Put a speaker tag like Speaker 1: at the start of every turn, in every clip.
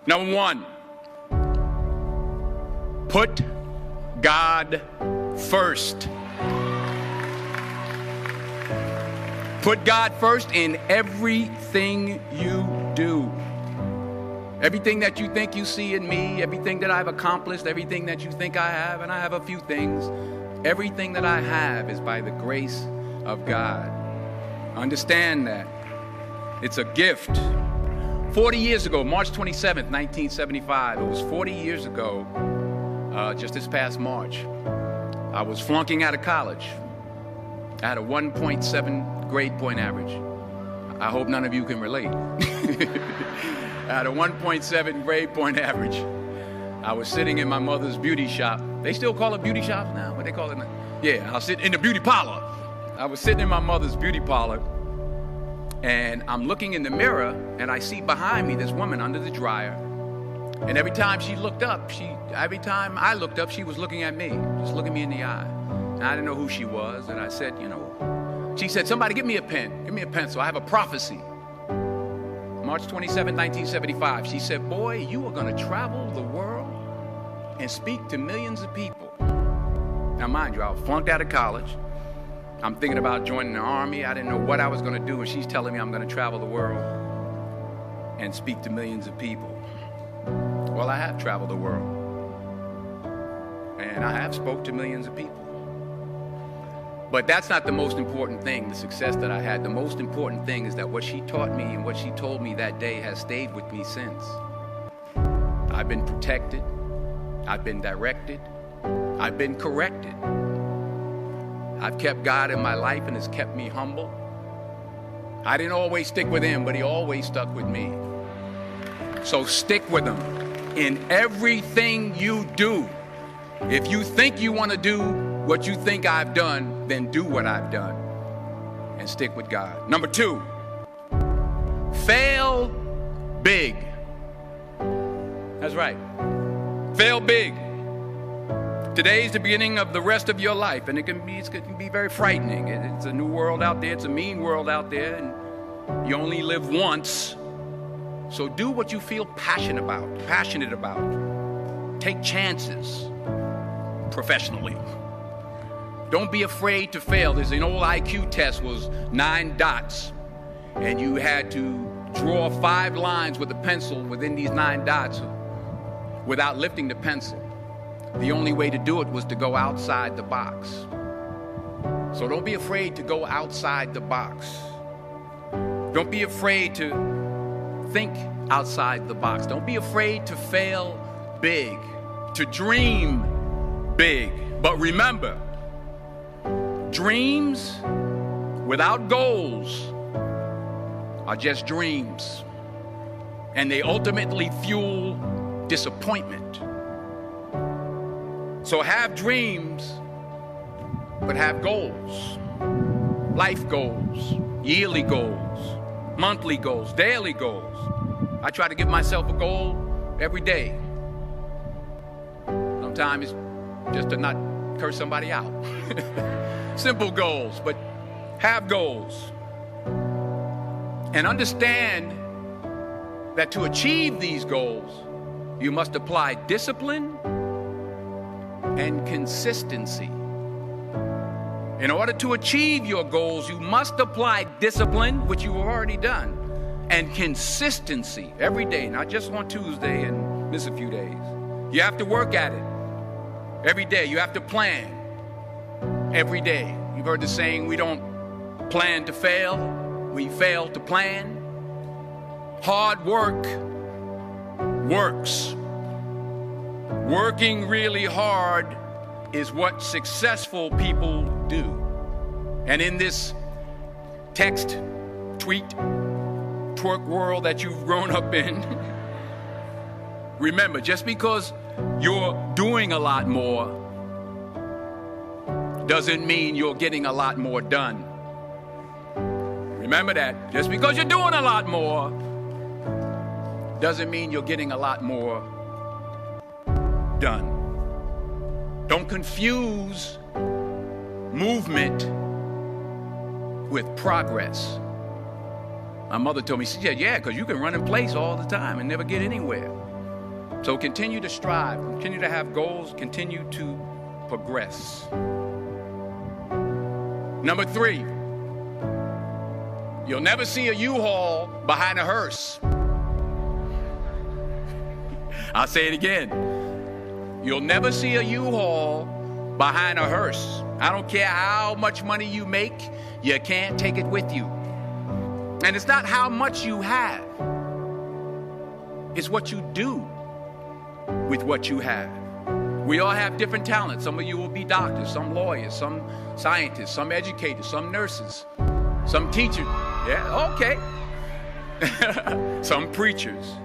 Speaker 1: Number one, put God first. Put God first in everything you do. Everything that you think you see in me, everything that I've accomplished, everything that you think I have, and I have a few things, everything that I have is by the grace of God. Understand that. It's a gift. 40 years ago, March 27th, 1975, it was 40 years ago, just this past March, I was flunking out of college. I had a 1.7 grade point average. I hope none of you can relate. I had a 1.7 grade point average. I was sitting in my mother's beauty shop. They still call it beauty shops now? What they call it now? Yeah, I was sitting in the beauty parlor. I was sitting in my mother's beauty parlor, and I'm looking in the mirror, and I see behind me this woman under the dryer. And every time she looked up, every time I looked up, she was looking at me, just looking me in the eye. And I didn't know who she was, and I said, she said, somebody give me a pen, give me a pencil, I have a prophecy. March 27, 1975, she said, boy, you are going to travel the world and speak to millions of people. Now, mind you, I was flunked out of college. I'm thinking about joining the army. I didn't know what I was going to do, and she's telling me I'm going to travel the world and speak to millions of people. Well, I have traveled the world, and I have spoke to millions of people. But that's not the most important thing, the success that I had. The most important thing is that what she taught me and what she told me that day has stayed with me since. I've been protected. I've been directed. I've been corrected. I've kept God in my life, and it's kept me humble. I didn't always stick with him, but he always stuck with me. So stick with him in everything you do. If you think you want to do what you think I've done, then do what I've done and stick with God. Number two, fail big. That's right. Fail big. Today's the beginning of the rest of your life, and it can be very frightening. It's a new world out there. It's a mean world out there, and you only live once. So do what you feel passionate about. Take chances professionally. Don't be afraid to fail. There's an old IQ test, was 9 dots, and you had to draw 5 lines with a pencil within these 9 dots without lifting the pencil. The only way to do it was to go outside the box. So don't be afraid to go outside the box. Don't be afraid to think outside the box. Don't be afraid to fail big, to dream big. But remember, dreams without goals are just dreams, and they ultimately fuel disappointment. So have dreams, but have goals. Life goals, yearly goals, monthly goals, daily goals. I try to give myself a goal every day. Sometimes it's just to not curse somebody out. Simple goals, but have goals. And understand that to achieve these goals, you must apply discipline and consistency. In order to achieve your goals, you must apply discipline, which you have already done, and consistency every day, not just on Tuesday and miss a few days. You have to work at it every day. You have to plan every day. You've heard the saying, we don't plan to fail, we fail to plan. Hard work works. Working really hard is what successful people do. And in this text, tweet, twerk world that you've grown up in, remember, just because you're doing a lot more doesn't mean you're getting a lot more done. Remember that. Just because you're doing a lot more doesn't mean you're getting a lot more done. Don't confuse movement with progress. My mother told me, she said, yeah, because you can run in place all the time and never get anywhere. So continue to strive, continue to have goals, continue to progress. Number 3, you'll never see a U-Haul behind a hearse. I'll say it again. You'll never see a U-Haul behind a hearse. I don't care how much money you make, you can't take it with you. And it's not how much you have. It's what you do with what you have. We all have different talents. Some of you will be doctors, some lawyers, some scientists, some educators, some nurses, some teachers. Yeah, okay. Some preachers.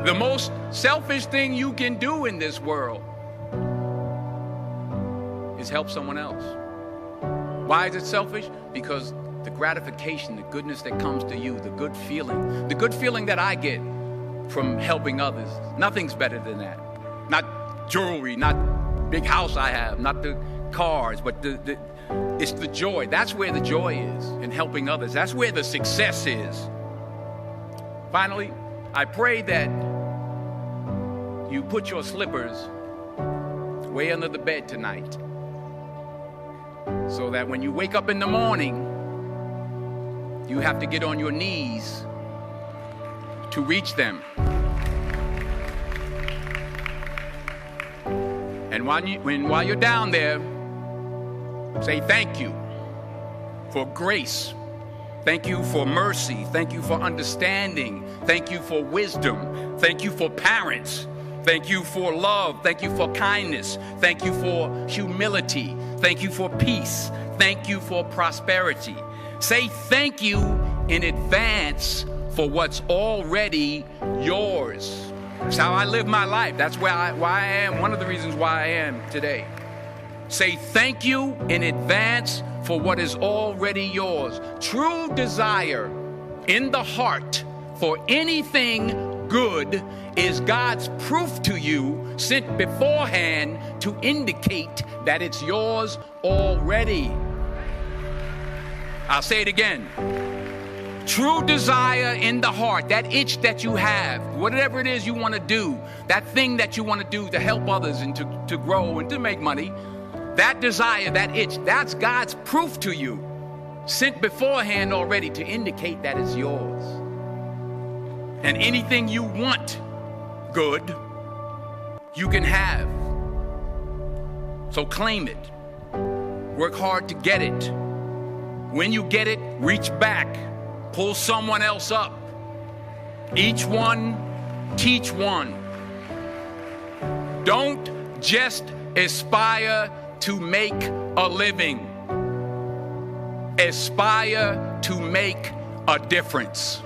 Speaker 1: The most selfish thing you can do in this world is help someone else. Why is it selfish? Because the gratification, the goodness that comes to you, the good feeling that I get from helping others, nothing's better than that. Not jewelry, not big house I have, not the cars, but it's the joy. That's where the joy is, in helping others. That's where the success is. Finally, I pray that you put your slippers way under the bed tonight, so that when you wake up in the morning, you have to get on your knees to reach them. And while you're down there, say thank you for grace. Thank you for mercy. Thank you for understanding. Thank you for wisdom. Thank you for parents. Thank you for love. Thank you for kindness. Thank you for humility. Thank you for peace. Thank you for prosperity. Say thank you in advance for what's already yours. That's how I live my life. That's why I am. One of the reasons why I am today. Say thank you in advance for what is already yours. True desire in the heart for anything good is God's proof to you, sent beforehand to indicate that it's yours already. I'll say it again. True desire in the heart, that itch that you have, whatever it is you want to do, that thing that you want to do to help others and to grow and to make money, that desire, that itch, that's God's proof to you, sent beforehand already to indicate that it's yours. And anything you want good, you can have. So claim it. Work hard to get it. When you get it, reach back. Pull someone else up. Each one, teach one. Don't just aspire to make a living. Aspire to make a difference.